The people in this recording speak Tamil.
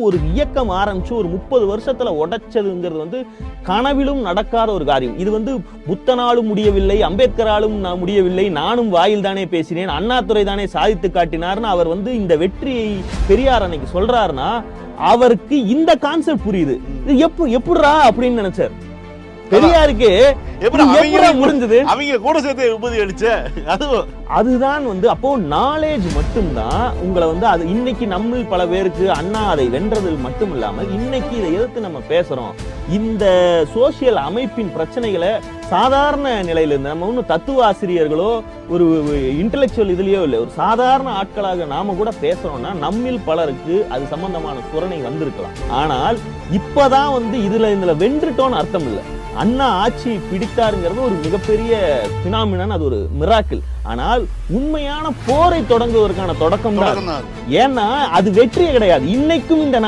ஒரு இயக்கம் ஆரம்பிச்சு ஒரு 30 வருஷத்துல உடைச்சதுங்கிறது வந்து கனவிலும் நடக்காத ஒரு காரியம். இது வந்து புத்தனாலும் முடியவில்லை, அம்பேத்கராலும் முடியவில்லை, நானும் வாயில் தானே பேசினேன், அண்ணாதுரை தானே சாதித்து காட்டினார்னு அவர் வந்து இந்த வெற்றியை பெரியார் அன்னைக்கு சொல்றாருன்னா அவருக்கு இந்த கான்செப்ட் புரியுது. இது எப்படிரா அப்படின்னு நினைச்சார் பெரியாருக்கு. முடிஞ்சது அவங்க கூட சேர்த்து உபதி அடிச்ச அதுதான் வந்து அப்போ நாலேஜ் மட்டும்தான் உங்களை வந்து அது இன்னைக்கு நம்ம பல பேருக்கு அண்ணா அதை வென்றதில் மட்டும் இல்லாமல் இன்னைக்கு இதை எதிர்த்து நம்ம பேசுறோம். இந்த சோசியல் அமைப்பின் பிரச்சனைகளை சாதாரண நிலையில இருந்து நம்ம ஒன்னும் தத்துவ ஆசிரியர்களோ ஒரு இன்டெலெக்சுவல் இதுலயோ இல்லை, ஒரு சாதாரண ஆட்களாக நாம கூட பேசுறோம்னா நம்மில் பலருக்கு அது சம்பந்தமான சுரணை வந்திருக்கலாம். ஆனால் இப்பதான் வந்து இதுல வென்றுட்டோன்னு அர்த்தம் இல்லை. அண்ணா ஆட்சி பிடித்தாருங்கிறது ஒரு மிகப்பெரிய பினாமினன், அது ஒரு மிராக்கிள். ஆனால் உண்மையான போரை தொடங்குவதற்கான தொடக்கம் தான். ஏன்னா அது வெற்றியே கிடையாது. இன்னைக்கும் இந்த